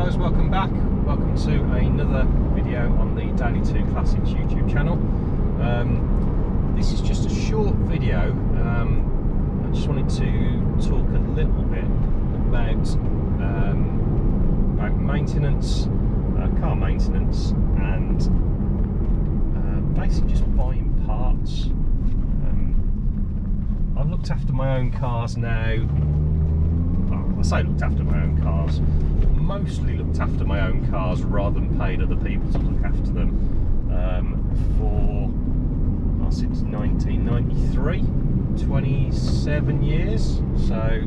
guys, welcome back. Welcome to another video on the Daily2classics YouTube channel. This is just a short video. I just wanted to talk a little bit about maintenance, car maintenance, and basically just buying parts. I've looked after my own cars now. I say looked after my own cars, mostly looked after my own cars rather than paid other people to look after them since 1993, 27 years. So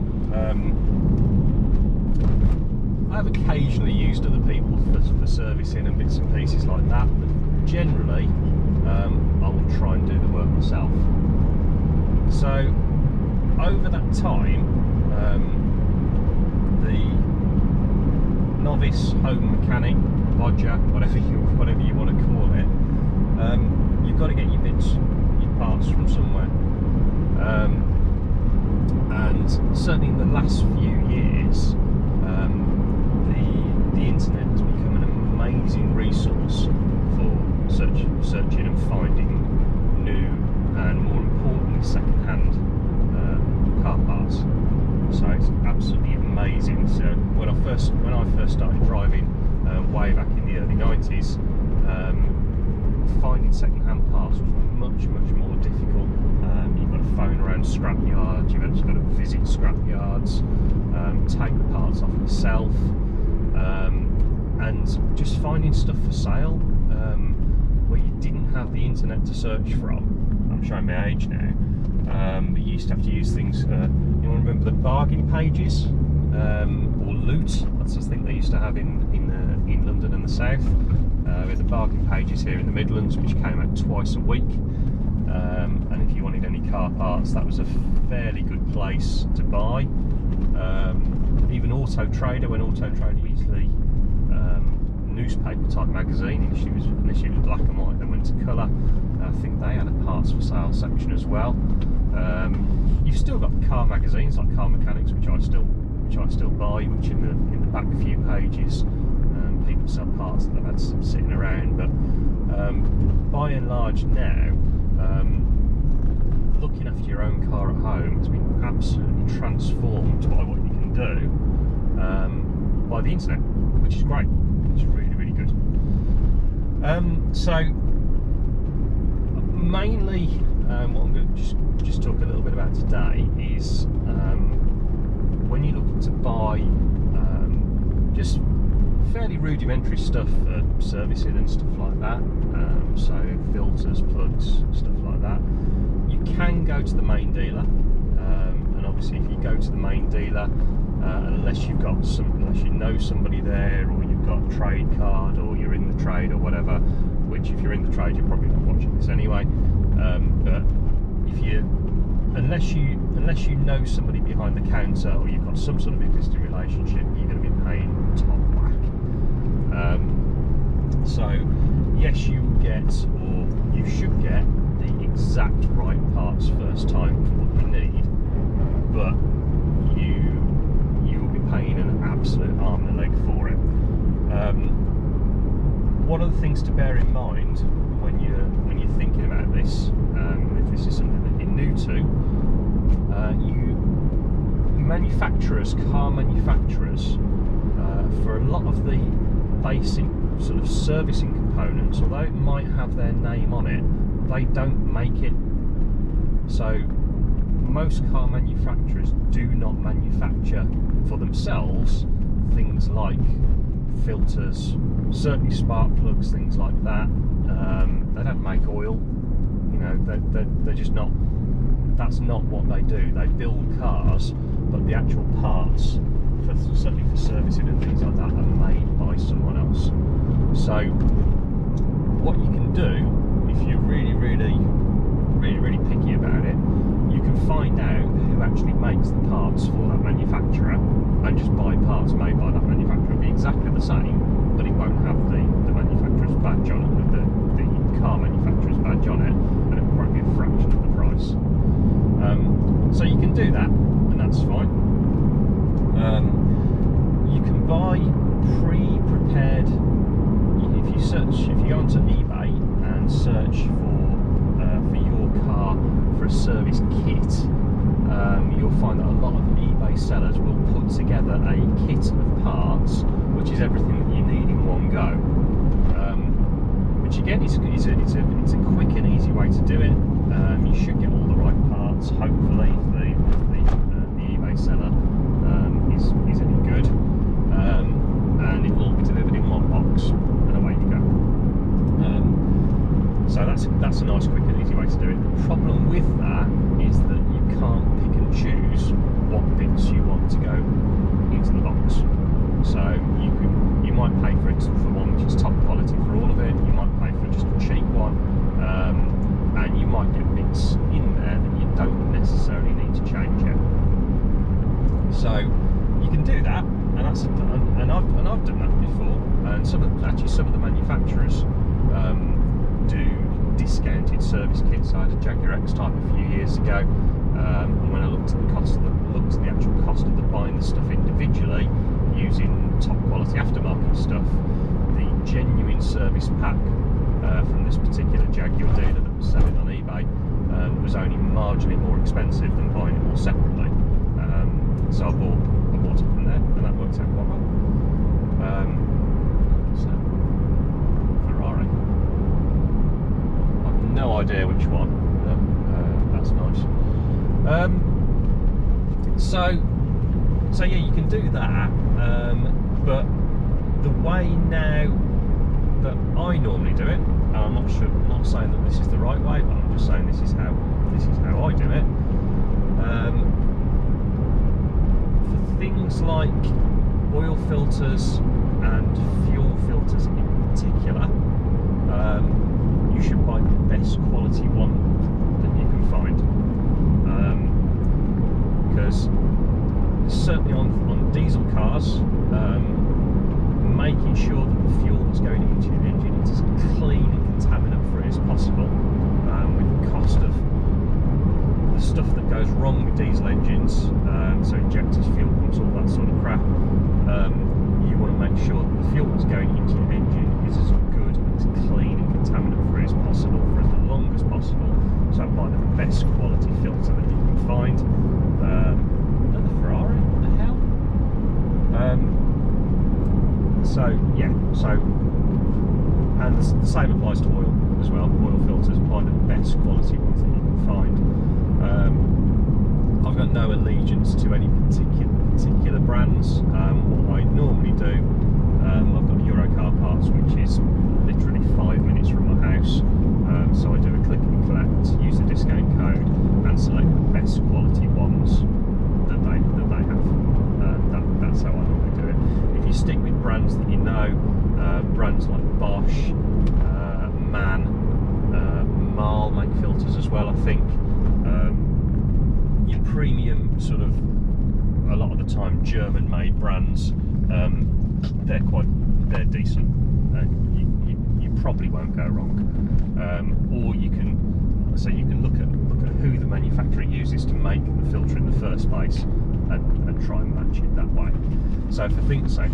I've occasionally used other people for servicing and bits and pieces like that, but generally I will try and do the work myself. So over that time, the novice home mechanic, bodger, whatever you want to call it, you've got to get your parts from somewhere. And certainly in the last few years, the internet has become an amazing resource for searching and finding new and, more importantly, second-hand car parts. So it's absolutely amazing. So when I first started driving, way back in the early 90s, finding second-hand parts was much more difficult. You've got to phone around scrap yards, you've actually got to visit scrap yards, take the parts off yourself, and just finding stuff for sale where you didn't have the internet to search from. I'm showing my age now. But you used to have to use things, you remember the bargain pages, or loot, that's the thing they used to have in London and the South. We had the bargain pages here in the Midlands, which came out twice a week, and if you wanted any car parts, that was a fairly good place to buy. Even Auto Trader, when Auto Trader usually newspaper type magazine, initially it was black and white, then went to colour. I think they had a parts for sale section as well. You've still got car magazines like Car Mechanics, which I still buy, which in the back few pages people sell parts that they've had sitting around. But by and large now, looking after your own car at home has been absolutely transformed by what you can do by the internet, which is great, which is really good. So mainly what I'm going to just talk a little bit about today is when you're looking to buy just fairly rudimentary stuff for servicing and stuff like that, so filters, plugs, stuff like that, you can go to the main dealer, and obviously if you go to the main dealer, unless you know somebody there, or you've got a trade card, or you're in the trade or whatever, which if you're in the trade you're probably not watching this anyway, but unless you know somebody behind the counter, or you've got some sort of existing relationship, you're going to be paying top whack. So yes, you will get, or you should get, the exact right parts first time for what you need, but you will be paying an absolute arm and a leg for it. One of the things to bear in mind when you're thinking about this, if this is something that you're new to, car manufacturers, for a lot of the basic sort of servicing components, although it might have their name on it, they don't make it. So most car manufacturers do not manufacture for themselves things like filters, certainly spark plugs, things like that. They don't make oil, you know, they're just not, that's not what they do. They build cars, but the actual parts, certainly for servicing and things like that, are made by someone else. So what you can do, if you're really picky about it, you can find out who actually makes the parts for that manufacturer and just buy parts made by that manufacturer. It'll be exactly the same, but it won't have the manufacturer's badge on it, the car manufacturer's badge on it, and it'll probably be a fraction of the price. So you can do that, and that's fine. You can buy pre sellers will put together a kit of parts, which is everything that you need in one go. Which again, it's a quick and easy way to do it. You should get all the right parts, hopefully, if the eBay seller is any good, and it will all be delivered in one box, and away you go. So that's a nice, quick and easy way to do it. The problem with that is that you can't pick and choose what bits you want to go into the box. So you might pay for it for one which is top quality for all of it. You might pay for just a cheap one, and you might get bits in there that you don't necessarily need to change yet. So you can do that, and I've done that before. And some of the manufacturers do discounted service kits. I had a Jaguar X-Type a few years ago, and when I looked at the actual cost of buying the stuff individually using top quality aftermarket stuff, the genuine service pack from this particular Jaguar dealer that was selling on eBay was only marginally more expensive than buying it all separately. So I bought it from there, and that worked out quite well. So Ferrari, I've no idea which one. That's nice. So yeah, you can do that, but the way now that I normally do it, and I'm not saying that this is the right way, but I'm just saying this is how I do it. For things like oil filters and fuel filters in particular, you should buy the best quality one that you can find, because certainly on diesel cars, making sure that the fuel that's going into your engine is as clean and contaminant-free as possible, with the cost of the stuff that goes wrong with diesel engines, so injectors, fuel pumps, all that sort of crap. You want to make sure that the fuel that's going into your engine is as good and as clean and contaminant-free as possible for as long as possible. So buy the best quality filter that you can find. Another Ferrari? What the hell? And the same applies to oil as well. Oil filters, buy the best quality ones that you can find. I've got no allegiance to any particular brands. What I normally do, I've got Eurocar Parts, which is literally 5 minutes from my house. So I do a click and collect, use the discount code, and select the best quality ones that they have. That's how I normally do it. If you stick with brands that you know, brands like Bosch, MAN, Marl make filters as well, I think. Your premium sort of, a lot of the time, German-made brands, they're decent. You probably won't go wrong. Or you can look at who the manufacturer uses to make the filter in the first place, and try and match it that way. So for things like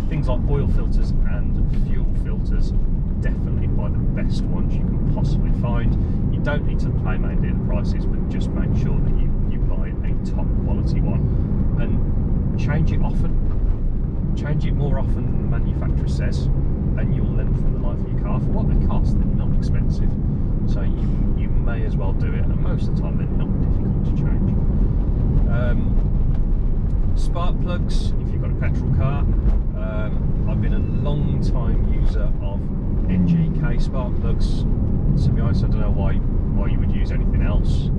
oil filters and fuel filters, definitely buy the best ones you can possibly find. You don't need to pay main dealer prices, but just make sure that you buy a top quality one, and change it often. Change it more often than the manufacturer says, and you'll lengthen the life of your car. For what they cost, they're not expensive, so you may as well do it, and most of the time they're not difficult to change. Spark plugs, if you've got a petrol car, I've been a long time user of NGK spark plugs. To be honest, I don't know why you would use anything else.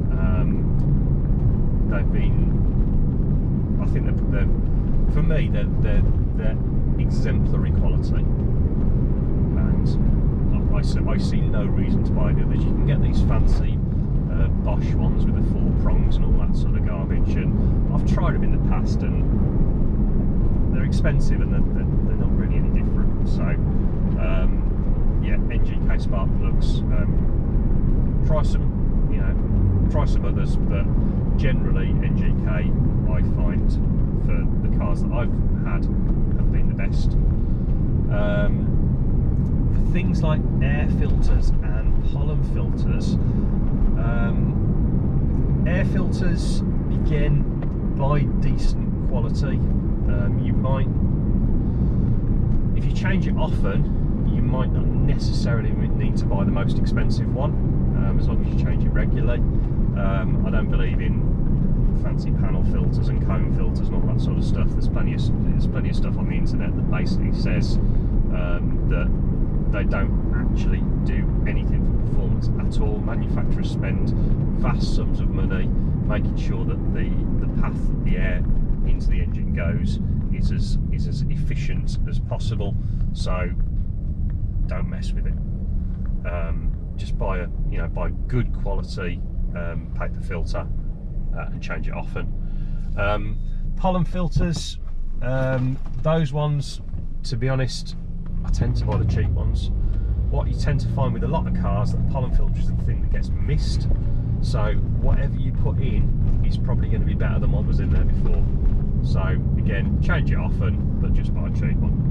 I think they're for me, they're exemplary quality, and I see no reason to buy the others. You can get these fancy Bosch ones with the 4 prongs and all that sort of garbage, and I've tried them in the past, and they're expensive, and they're not really any different. So yeah, NGK spark plugs. Try some others, but generally NGK I find for the cars that I've had have been the best. For things like air filters and pollen filters, air filters, again, buy decent quality. You might, if you change it often, you might not necessarily need to buy the most expensive one, as long as you change it regularly. I don't believe in fancy panel filters and cone filters and all that sort of stuff. There's plenty of stuff on the internet that basically says that they don't actually do anything for performance at all. Manufacturers spend vast sums of money making sure that the path that the air into the engine goes is as efficient as possible. So don't mess with it. Just buy buy good quality paper filter and change it often. Pollen filters, those ones, to be honest, I tend to buy the cheap ones. What you tend to find with a lot of cars, that the pollen filter is the thing that gets missed. So whatever you put in is probably going to be better than what was in there before. So again, change it often, but just buy a cheap one.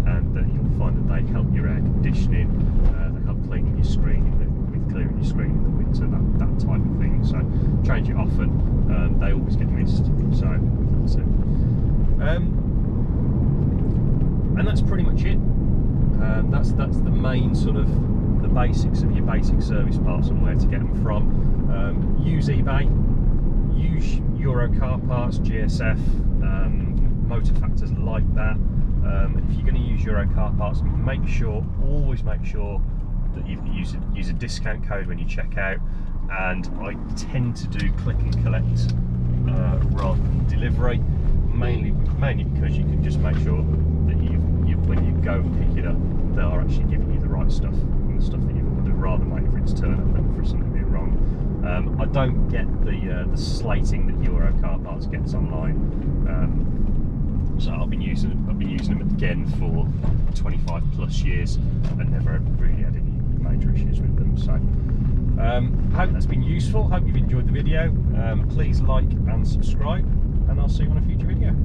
And you'll find that they help your air conditioning, they help cleaning your screen with clearing your screen in the winter, that type of thing. So change it often. They always get missed. So that's it. And that's pretty much it. That's the main sort of the basics of your basic service parts and where to get them from. Use eBay, use Euro car parts, GSF, motor factors like that. If you're going to use Euro car parts, always make sure that you use a discount code when you check out. And I tend to do click and collect rather than delivery, mainly because you can just make sure that when you go and pick it up, they are actually giving you the right stuff and the stuff that you've ordered, rather than waiting for it to turn up and for something being wrong. I don't get the slating that Euro car parts gets online. So I've been using them again for 25 plus years and never really had any major issues with them. So hope that's been useful. Hope you've enjoyed the video. Please like and subscribe, and I'll see you on a future video.